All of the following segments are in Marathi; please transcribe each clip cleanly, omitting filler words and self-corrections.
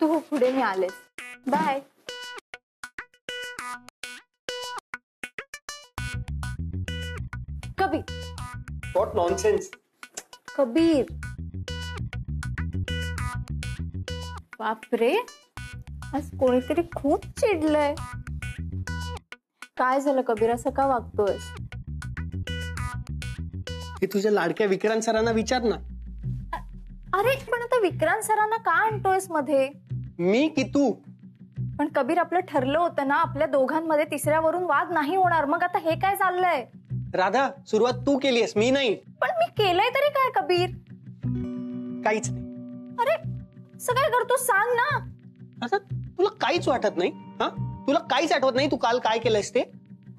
तू पुढे मी आलेस. Bye. Kabir. What nonsense. Kabir. बापरे, आज कोणीतरी खूप चिडलंय. काय झालं कबीर, असं का वागतोयस? हे तुझ्या लाडक्या विक्रांत सरांना विचार ना. अरे पण आता विक्रांत सरांना का आणतोयस मध्ये? मी की तू? पण कबीर, आपलं ठरलं होतं ना आपल्या दोघांमध्ये तिसऱ्यावरून वाद नाही होणार. मग आता हे काय चाललंय? राधा, सुरुवात तू केलीयस, मी नाही. पण मी केलंय तरी काय कबीर? काहीच नाही. अरे असं काय करतो, सांग ना. आता तुला काहीच वाटत नाही? हा, तुला काहीच आठवत नाही तू काल काय केलंयस ते?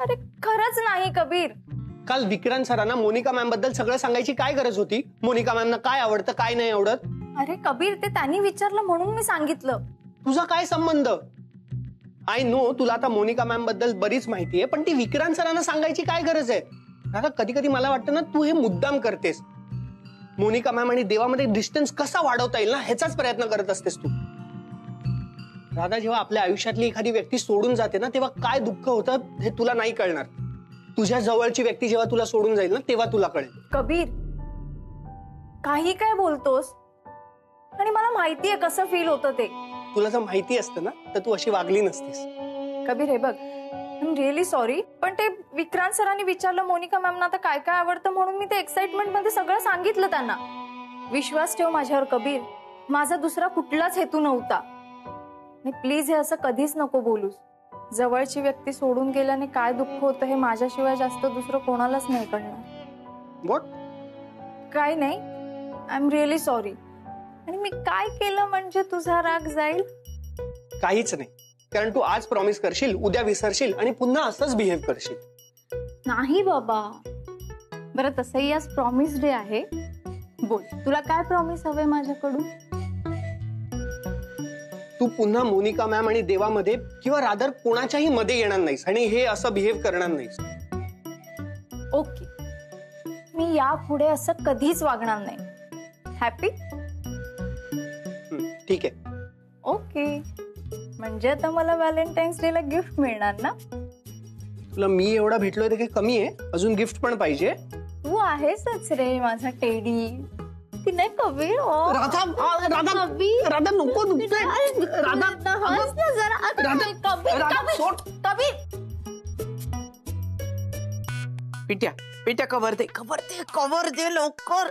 अरे खरंच नाही कबीर. काल विक्रांत सरांना मोनिका मॅम बद्दल सगळं सांगायची काय गरज होती? मोनिका मॅमना काय आवडतं काय नाही आवडत? अरे कबीर, ते त्यांनी विचारलं म्हणून मी सांगितलं. तुझा काय संबंध? आय नो तुला आता मोनिका मॅम बद्दल बरीच माहिती आहे, पण ती विक्रांत सरांना सांगायची काय गरज आहे? आता कधी कधी मला वाटतं ना तू हे मुद्दाम करतेस. मोनिका मॅम आणि देवामध्ये डिस्टन्स कसा वाढवता येईल ना ह्याचाच प्रयत्न करत असतेस तू. राधा, जेव्हा आपल्या आयुष्यातली एखादी व्यक्ती सोडून जाते ना तेव्हा काय दुःख होतं हे तुला नाही कळणार. तुझ्या जवळची व्यक्ती जेव्हा तुला सोडून जाईल ना तेव्हा तुला कळेल. कबीर, काही काय बोलतोस? आणि मला माहितीये कसं फील होतं ते. तुला जर माहिती असतं ना तर तू अशी वागली नसतीस. कबीर हे बघ, आय एम रिअली सॉरी, पण ते विक्रांत सरांनी विचारलं मोनिका मॅमना आता काय काय आवडतं म्हणून मी ते एक्साइटमेंट मध्ये सगळं सांगितलं त्यांना. विश्वास ठेव माझ्यावर कबीर, माझा दुसरा कुठलाच हेतू नव्हता. आणि प्लीज हे असं कधीच नको बोलूस. जवळची व्यक्ती सोडून गेल्याने काय दुःख होतं हे माझ्याशिवाय जास्त दुसरं कोणालाच नाही कळणार. व्हॉट? काय नाही, आय एम रिअली सॉरी. आणि मी काय केलं म्हणजे तुझा राग जाईल? काहीच नाही, कारण तू आज प्रॉमिस करशील, उद्या विसरशील आणि पुन्हा असंच बिहेव करशील. नाही बाबा. बरं तसंही आज प्रॉमिस डे आहे. बोल, तुला काय प्रॉमिस हवंय माझ्याकडून? तू पुन्हा मोनिका मॅम आणि देवामध्ये किंवा रादर कोणाच्याही मध्ये येणार नाहीस आणि हे असं बिहेव करणार नाहीस. ओके, मी यापुढे असं कधीच वागणार नाही. हॅपी? ठीक आहे. ओके, म्हणजे आता मला व्हॅलेंटाईन्स डे ला गिफ्ट मिळणार ना? तुला मी एवढा भेटलोय ते काही कमी आहे? अजून गिफ्ट पण पाहिजे? तू आहेसच रे माझा टेडी. की नाही कबीर? राधा, राधा, राधा नको दुखतंय. राधा, हस ना जरा. कबीर, सोड. कबीर. पिट्या पिट्या कवर दे, कवर दे लवकर.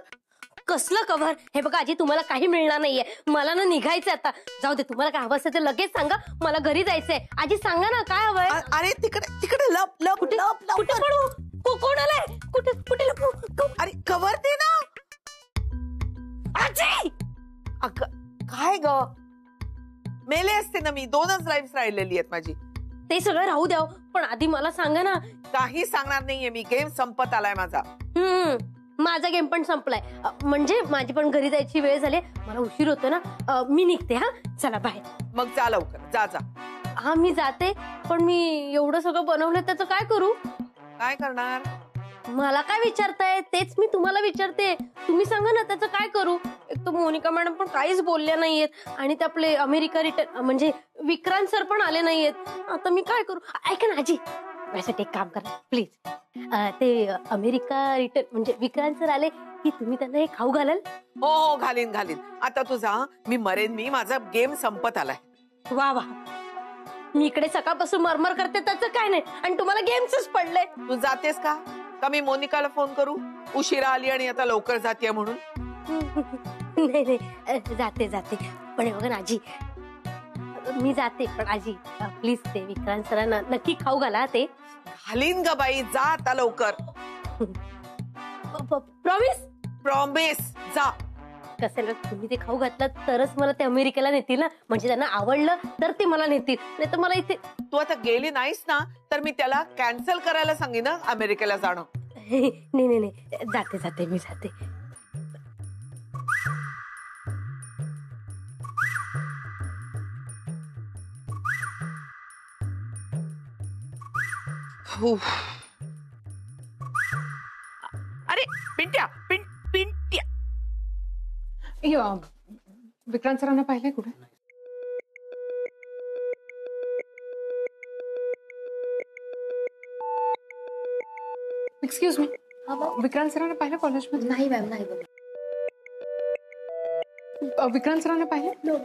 कसलं कव्हर? हे बघा आजी, तुम्हाला काही मिळणार नाहीये. मला ना निघायचंय आता. जाऊ दे, तुम्हाला काय हवं असेल ते लगेच सांगा. मला घरी जायचंय. आजी सांगा ना काय हवंय? अरे तिकडे तिकडे लप लप कुठे लप लप. कुठे पळू? कोण आलंय? कुठे कुठे लपू? अरे कवर दे ना आजी! काय ग, मेले असते ना मी. 2च लाईव्ह राहिलेली आहेत माझी. ते सगळं राहू द्या, पण आधी मला सांगा ना. काही सांगणार नाहीये मी. गेम संपत आलाय माझा. माझा गेम पण संपलाय. म्हणजे माझी पण घरी जायची वेळ झाली. मला उशीर होतो ना. मी निघते. हा, चला बाय. मग जा लवकर, जा जा. हा मी जाते, पण मी एवढं सगळं बनवलं त्याचं काय करू? काय करणार? मला काय विचारताय तेच मी तुम्हाला विचारते. तुम्ही सांगा ना त्याचं काय करू? एक तर मोनिका मॅडम पण काहीच बोलल्या नाहीयेत आणि ते आपले अमेरिका रिटर्न म्हणजे विक्रांत सर पण आले नाहीयेत. आता मी काय करू? ऐका ना आजी, माझ्यासाठी एक काम करा प्लीज. ते अमेरिका रिटर्न म्हणजे विक्रांत सर आले की तुम्ही त्यांना हे खाऊ घालाल? हो हो, घालीन घालीन. आता तू जा, मी मरेन. मी, माझा गेम संपत आलाय. वा वा, मी इकडे सकाळपासून मरमर करते त्याचं काय नाही आणि तुम्हाला गेमच पडलंय. तू जातेस का? का मी मोनिकाला फोन करू? उशिरा आली आणि आता लवकर जाते म्हणून. नाही नाही, जाते जाते. पण हे बघा ना आजी, मी जाते पण आजी प्लीज ते विक्रांत सरांना नक्की खाऊ घाला. ते घालीन ग बाई, जा आता लवकर. प्रॉमिस? प्रॉमिस, जा. कसं ना, तुम्ही ते खाऊ घातलं तरच मला ते अमेरिकेला नेतील ना. म्हणजे त्यांना आवडलं तर ते मला नेतील, नाही तर मला इथे. तू आता गेली नाहीस ना तर मी त्याला कॅन्सल करायला सांगेन ना अमेरिकेला जाणं. नाही नाही नाही, जाते जाते, मी जाते. अरे पिंट्या, पिंट्या. विक्रांत सरांना पाहिलंय कुठे? एक्सक्यूज मी, विक्रांत सरांना पाहिलं कॉलेजमध्ये? नाही मॅम, नाही. विक्रांत सरांना पाहिलं?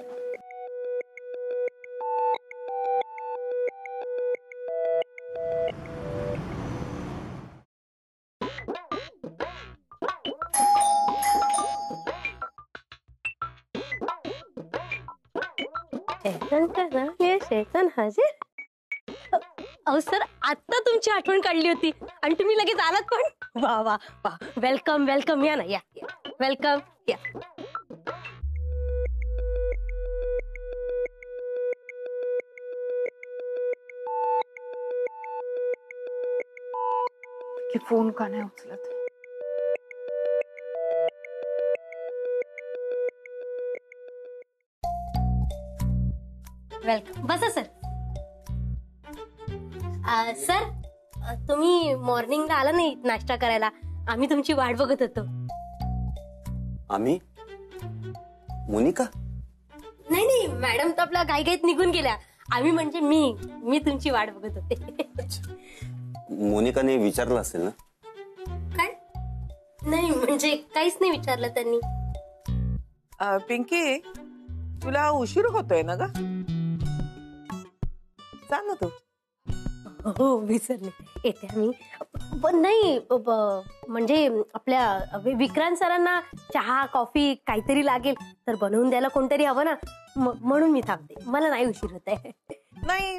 शैतान हाजीर. अहो सर, आता तुमची आठवण काढली होती आणि तुम्ही लगेच आलात पण. वा वा वा, वेलकम वेलकम. या ना, या वेलकम, या. की फोन का नाही उचलत? वेलकम, बसा सर. सर, तुम्ही मॉर्निंगला आला नाही नाश्ता करायला. आम्ही तुमची वाट बघत होतो. आम्ही? मोनिका? नाही नाही, मॅडम तर आपल्या घाईघाईत निघून गेल्या. आम्ही म्हणजे मी तुमची वाट बघत होते. मोनिकाने विचारलं असेल ना? काय? नाही म्हणजे काहीच नाही विचारलं त्यांनी. पिंकी, तुला उशीर होतोय ना ग? जा ना तू. हो विसरले, येते आम्ही. पण नाही म्हणजे आपल्या विक्रांत सरांना चहा कॉफी काहीतरी लागेल तर बनवून द्यायला कोणतरी हवं ना, म्हणून मी थांबते. मला नाही उशीर होत आहे. नाही,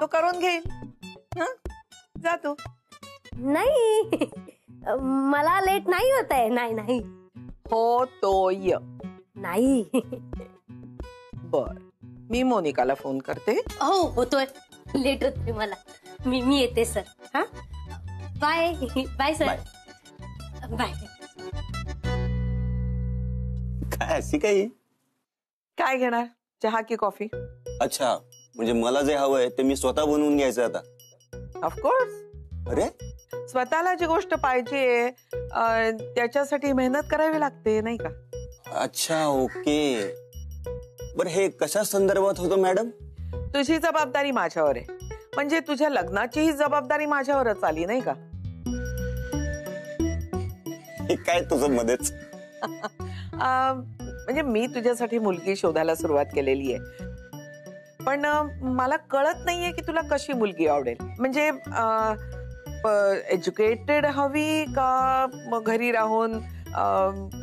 तो करून घेईल. हं? जा तू. नाही, मला लेट नाही होत आहे. नाही नाही होतोय. नाही. बर, मी मोनिकाला फोन करते. हो होतोय. लेट होते मला. मी येते सर. हा, बाय बाय सर. बाय. काय अशी काही? काय घेणार, चहा की कॉफी? अच्छा, म्हणजे मला जे हवंय ते मी स्वतः बनवून घ्यायचं आता? ऑफकोर्स. अरे, स्वतःला जी गोष्ट पाहिजे त्याच्यासाठी मेहनत करावी लागते, नाही का? अच्छा, ओके. बर, हे कशा संदर्भात होतं मॅडम? तुझी जबाबदारी माझ्यावर आहे, म्हणजे तुझ्या लग्नाची ही जबाबदारी माझ्यावरच आली, नाही का? हे काय तुझं मध्येच? म्हणजे मी तुझ्यासाठी मुलगी शोधायला सुरुवात केलेली आहे, पण मला कळत नाहीये की तुला कशी मुलगी आवडेल. म्हणजे एज्युकेटेड हवी का मग घरी राहून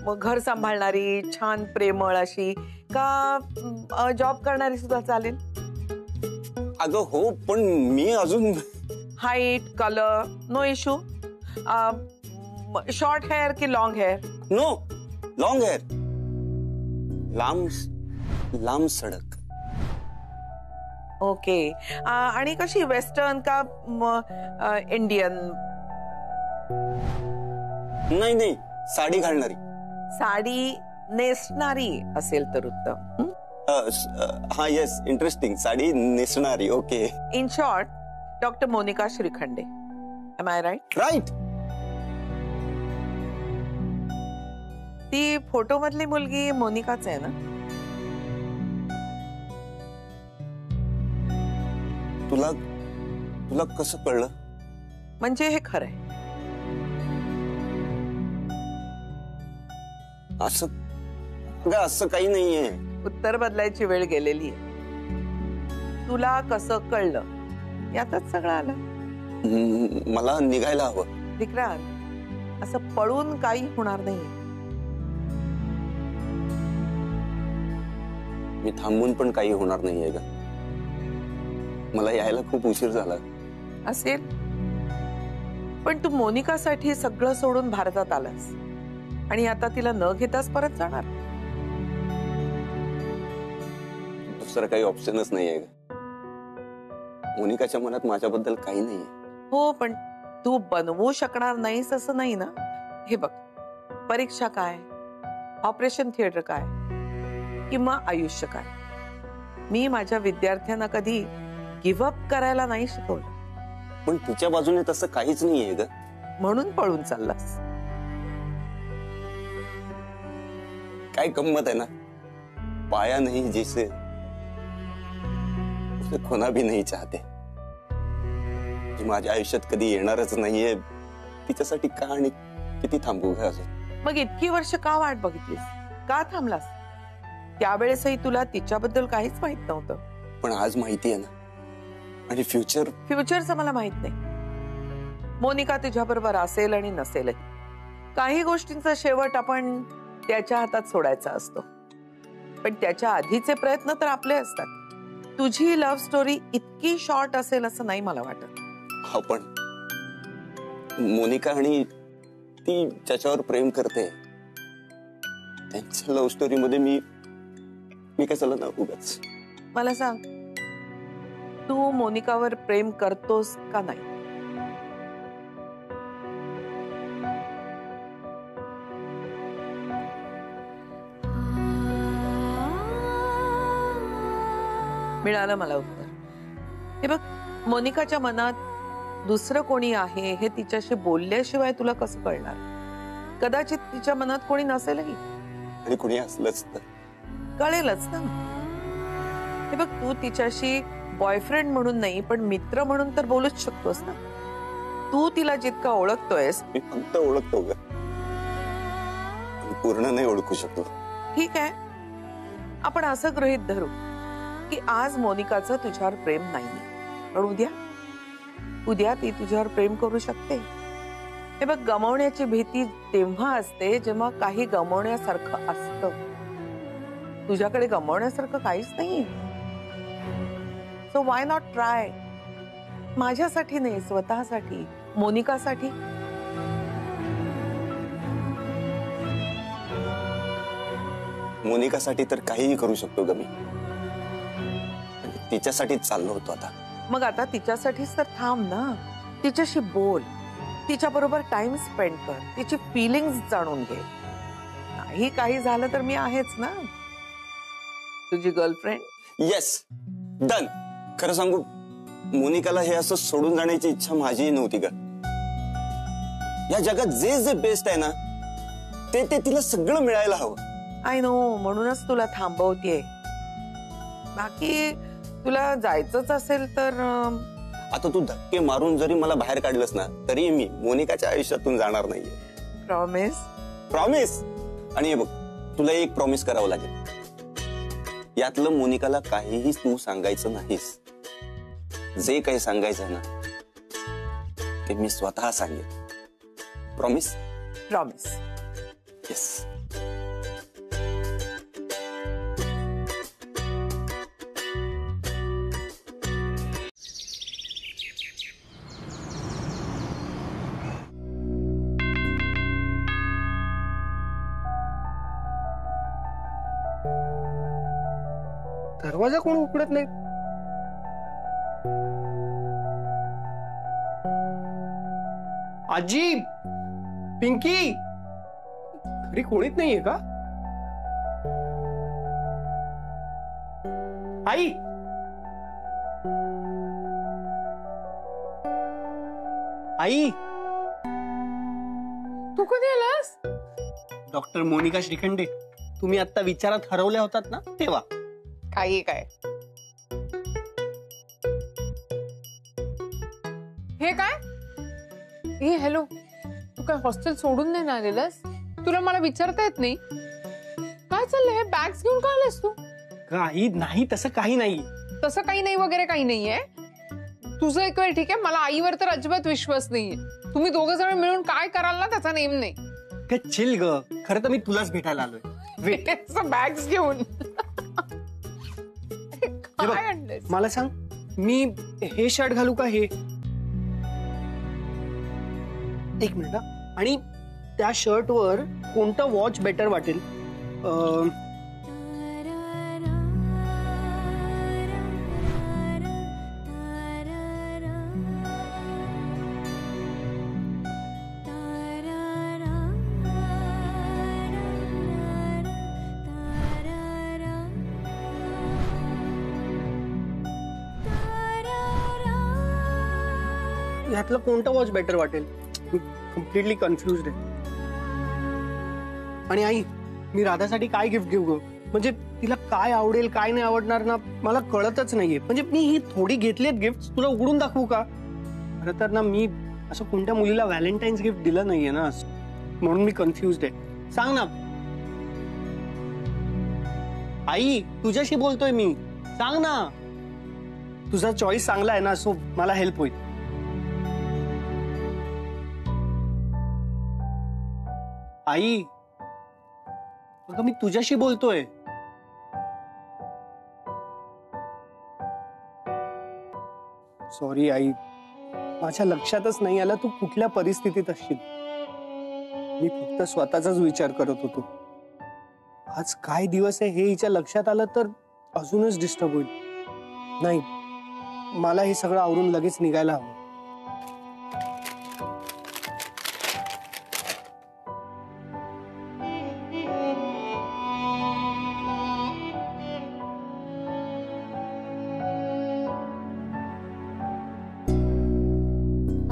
मग घर सांभाळणारी, छान प्रेमळ अशी, का जॉब करणारी सुद्धा चालेल? अगं हो, पण मी अजून. Height, colour, no issue. Short hair की long hair? No, long hair. लांब सडक. ओके. आणि कशी, वेस्टर्न का इंडियन? नाही, साडी घालणारी. साडी नेसणारी असेल तर उत्तम. हा, येस, इंटरेस्टिंग. साडी नेसणारी. Okay. In short, doctor Monika Shrikhande. Am I right? Right. ती फोटो मधली मुलगी मोनिकाच आहे ना? तुला कसं कळलं? म्हणजे हे खरंय. असं काही नाहीये. उत्तर बदलायची वेळ गेलेली आहे. तुला कसं कळलं यातच सगळं आलं. मला निघायला हवं. विक्रांत, असं पळून काही होणार नाही. मी थांबून पण काही होणार नाहीये का? मला यायला खूप उशीर झाला असेल, पण तू मोनिकासाठी सगळं सोडून भारतात आलास आणि आता तिला न घेताच परत जाणार? दुसरं काही ऑप्शनच नाहीये का? मोनिकाच्या मनात माझ्याबद्दल काही नाहीये. हो, पण तू बनवू शकणार नाहीस असं नाही ना. हे बघ, परीक्षा काय, ऑपरेशन थिएटर काय, किंवा आयुष्य काय, मी माझ्या विद्यार्थ्यांना कधी गिव्ह अप करायला नाही शिकवलं. पण तुझ्या बाजूने तसं काहीच नाहीये ग. म्हणून पळून चाललास. काय गंमत आहे ना, पाया नहीं जिसे उसे खोना भी नहीं चाहते. जी माझ्या आयुष्यात कधी येणारच नाहीये, तिच्यासाठी का आणि किती थांबू का अजून? मग इतकी वर्ष का वाट बघितलीस? का थांबलास? त्यावेळेसही तुला तिच्याबद्दल काहीच माहित नव्हतं. पण आज माहिती आहे ना. आणि फ्युचरचं मला माहित नाही. मोनिका तुझ्या बरोबर असेल आणि नसेलही. काही गोष्टींचा शेवट आपण त्याच्या हातात सोडायचा असतो, पण त्याच्या आधीचे प्रयत्न तर आपले असतात. तुझी लव्ह स्टोरी इतकी शॉर्ट असेल असं नाही मला वाटत. हा, पण मोनिका आणि ती ज्याच्यावर प्रेम करते त्यांच्या लव्ह स्टोरी मध्ये मी कशाला ना उगाच. मला सांग, तू मोनिकावर प्रेम करतोस का नाही? मिळालं मला उत्तर. हे बघ, मोनिकाच्या मनात दुसरं कोणी आहे हे तिच्याशी बोलल्याशिवाय तुला कसं कळणार? कदाचित तिच्या मनात कोणी नसेलही, आणि कोणी असलंच तर कळेलच ना. हे बघ, तू तिच्याशी बॉयफ्रेंड म्हणून नाही पण मित्र म्हणून तर बोलूच शकतोस ना. तू तिला जितका ओळखतोयस. मी फक्त ओळखतो ग, पूर्ण नाही ओळखू शकतो. ठीक आहे, आपण असं गृहीत धरू की आज मोनिकाचं तुझ्यावर प्रेम नाही, पण उद्या ती तुझ्यावर प्रेम करू शकते. हे बघ, गमावण्याची भीती तेव्हा असते जेव्हा काही गमावण्यासारखं असतं. तुझ्याकडे गमावण्यासारखं काहीच नाहीये, सो वाय नॉट ट्राय? माझ्यासाठी नाही, स्वतःसाठी, मोनिकासाठी. मोनिकासाठी तर काहीही करू शकतो ग मी. तिच्यासाठीच चाललो होतो आता. मग आता तिच्यासाठीच तर थांब ना. तिच्याशी बोल, तिच्या बरोबर टाइम स्पेंड कर, तिची फिलिंग्स जाणून घे. नाही काही झालं तर मी आहेच ना, तुझी गर्लफ्रेंड. Yes, done. खरं सांगू, मोनिकाला हे असं सोडून जाण्याची इच्छा माझीही नव्हती ग. या जगात जे जे बेस्ट आहे ना ते तिला सगळं मिळायला हवं. आय नो, म्हणूनच तुला थांबवतेय. बाकी तुला जायचंच असेल तर आता तू धक्के मारून जरी मला बाहेर काढलंस ना तरी मी मोनिकाच्या आयुष्यातून जाणार नाहीये. प्रॉमिस? प्रॉमिस. आणि हे बघ, तुला एक प्रॉमिस करावं लागेल. यातलं मोनिकाला काहीही तू सांगायचं नाहीस. जे काही सांगायचं ना ते मी स्वतः सांगेन. प्रॉमिस? प्रॉमिस. येस. दरवाजा कोण उघडत नाही? आजी, पिंकी, घरी कोणीच नाहीये का? आई, आई, तू कधी आलास? डॉक्टर मोनिका श्रीखंडे, तुम्ही आता विचारात हरवल्या होतात ना तेव्हा. काही काय हे काय? हे हॅलो, तू काय हॉस्टेल सोडून नाही आलेलास? तुला मला विचारता येत नाही? काय चाललंय? हे बॅग्स घेऊन का आलास तू? काही नाही, तसं काही नाही. तसं काही नाही वगैरे काही नाहीये. तुझं एक वेळ ठीक आहे, मला आईवर तर अजिबात विश्वास नाहीये. तुम्ही दोघं जण मिळून काय कराल ना त्याचा नेम नाही. काय चिल ग, खरं तर मी तुलाच भेटायला आलोय. वेट, बॅग्स घेऊन काय आणलंयस? मला सांग, मी हे शर्ट घालू का हे? एक मिनिट. आणि त्या शर्ट वर कोणतं वॉच बेटर वाटेल? यातलं कोणतं वॉच बेटर वाटेल? कम्प्लिटली कन्फ्युज्ड आहे. आणि आई, मी राधासाठी काय गिफ्ट घेऊ ग? म्हणजे तिला काय आवडेल काय नाही आवडणार ना मला कळतच नाहीये. म्हणजे मी ही थोडी घेतलीत गिफ्ट, तुला उघडून दाखवू का? खरं तर ना मी असं कोणत्या मुलीला व्हॅलेंटाईन्स गिफ्ट दिलं नाहीये ना, म्हणून मी कन्फ्युज्ड आहे. सांग ना आई, तुझ्याशी बोलतोय मी, सांग ना. तुझा चॉईस चांगला आहे ना, सो मला हेल्प होईल. आई अगं मी तुझ्याशी बोलतोय. सॉरी आई, माझ्या लक्षातच नाही आलं तू कुठल्या परिस्थितीत असशील. मी फक्त स्वतःचाच विचार करत होतो. आज काय दिवस आहे हे हिच्या लक्षात आलं तर अजूनच डिस्टर्ब होईल. नाही, मला हे सगळं आवरून लगेच निघायला हवं.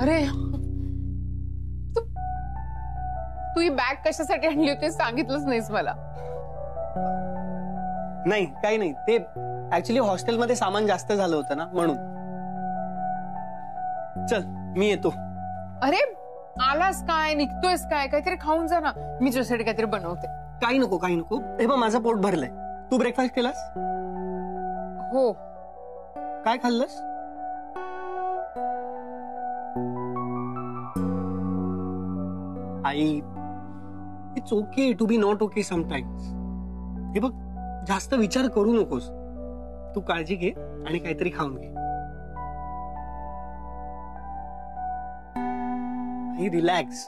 अरे तू ही बॅग कशासाठी आणली होती सांगितलंच नाहीस मला. नाही काही नाही, ते ऍक्च्युली हॉस्टेलमध्ये सामान जास्त झालं होतं ना म्हणून. चल मी येतो. अरे आलास काय, निघतोयस काय, काहीतरी खाऊन जा ना, मी तुझ्यासाठी काहीतरी बनवते. काही नको काही नको, हे बघ माझं पोट भरलंय. तू ब्रेकफास्ट केलास? हो. काय खाल्लंस? आई, it's okay to be not okay sometimes. हे बघ जास्त विचार करू नकोस. तू काळजी घे आणि काहीतरी खाऊन घे. आई रिलॅक्स.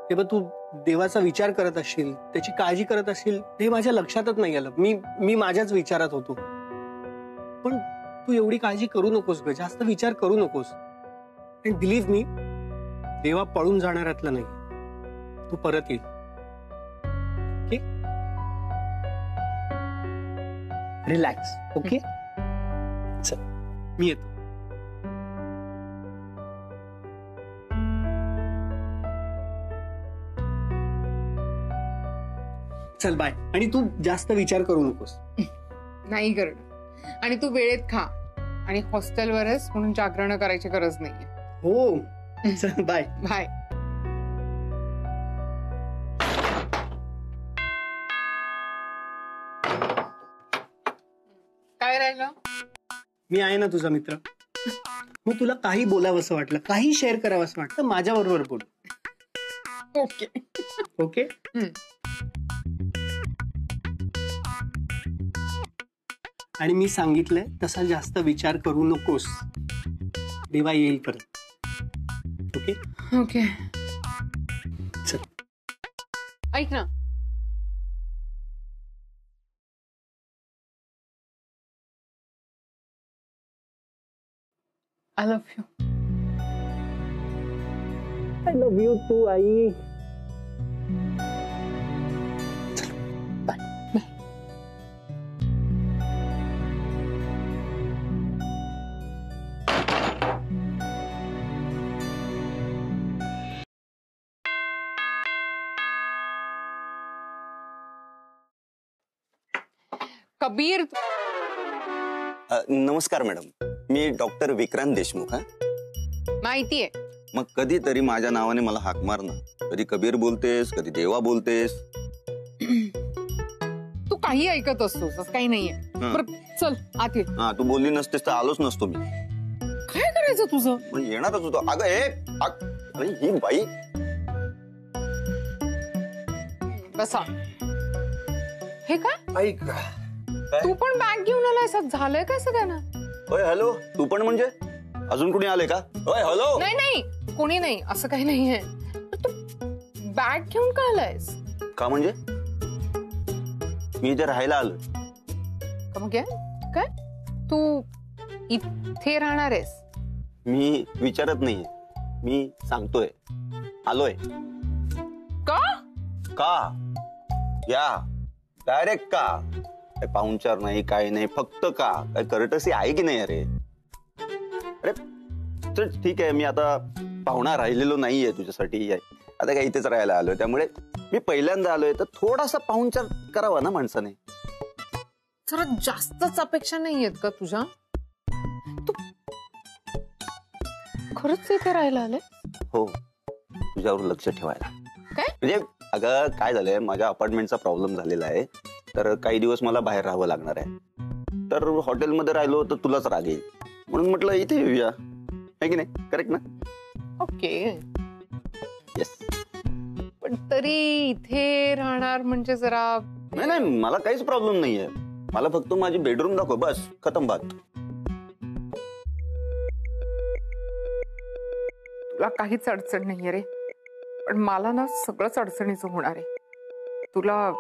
हे बघ तू देवाचा विचार करत असशील, त्याची काळजी करत असशील, हे माझ्या लक्षातच नाही आलं. मी माझ्याच विचारात होतो. पण तू एवढी काळजी करू नकोस ग, जास्त विचार करू नकोस. अँड बिलीव्ह मी, देवा पळून जाणाऱ्यातला नाही. तू परत येईल. Okay, relax. ओके चल मी येतो. चल बाय. आणि तू जास्त विचार करू नकोस. नाही करणं. आणि तू वेळेत खा आणि हॉस्टेलवरच म्हणून जागरण करायची गरज नाहीये. हो चल बाय. बाय. काय राहिलं? मी आहे ना तुझा मित्र. मग तुला काही बोलावंसं वाटलं, काही शेअर करावंसं वाटतं, माझ्या बरोबर बोल. ओके. ओके. आणि मी सांगितलंय तसा जास्त विचार करू नकोस. देवा येईल परत. Okay okay. चल. ऐक ना, I love you. I love you too आई. कबीर. नमस्कार मॅडम, मी डॉक्टर विक्रांत देशमुख. माहितीये. मग कधीतरी माझ्या नावाने मला हाक मार ना. कधी कबीर बोलतेस, कधी देवा बोलतेस. तू काही ऐकत असतोस, असं काही नाहीये. बरं चल आत ये. हा, तू बोलली नसतेस तर आलोच नसतो मी. काय करायचं तुझं? पण येणारच होतो. अगं अरे ही बाई. बसा. हे काय? ऐक, तू पण बॅग घेऊन आलाय? झालंय काय सगळ्यांना? होय हॅलो. तू पण म्हणजे अजून कोणी आले का? होय हॅलो. नाही नाही, कोणी नाही, असं काही नाहीये. तू बॅग घेऊन का आलायस? का म्हणजे मी इथे राहायला आलोय. का मग काय तू इथे राहणार आहेस? मी विचारत नाहीये, मी सांगतोय आलोय. का? का या डायरेक्ट का? पाहुणचार नाही, काय नाही, फक्त का? काय करटसी आहे की नाही? अरे चल ठीक आहे, मी आता पाहुणा राहिलेलो नाहीये तुझ्यासाठी. आता काय इथेच राहायला आलोय, त्यामुळे मी पहिल्यांदा आलोय, तर थोडासा पाहुणचार करावा ना माणसाने. जरा जास्तच अपेक्षा नाहीयेत का तुझ्या? खरंच इथे राहायला आले? हो, तुझ्यावर लक्ष ठेवायला. काय? म्हणजे अगं काय झालंय, माझ्या अपार्टमेंटचा प्रॉब्लेम झालेला आहे, तर काही दिवस मला बाहेर राहावं लागणार आहे. तर हॉटेलमध्ये राहिलो तर तुलाच राग येईल, म्हणून म्हटलं इथे येऊया, आहे की नाही? करेक्ट ना? ओके. येस. पण तरी इथे राहणार म्हणजे जरा नाही नाही, मला काहीच प्रॉब्लेम नाहीये. मला फक्त माझी बेडरूम दाखव, बस, खतम बात. तुला काहीच अडचण नाहीये रे, पण मला ना सगळंच अडचणीचं होणार आहे. तुला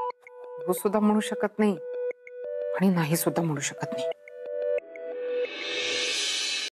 हो सुद्धा म्हणू शकत नाही आणि नाही सुद्धा म्हणू शकत नाही.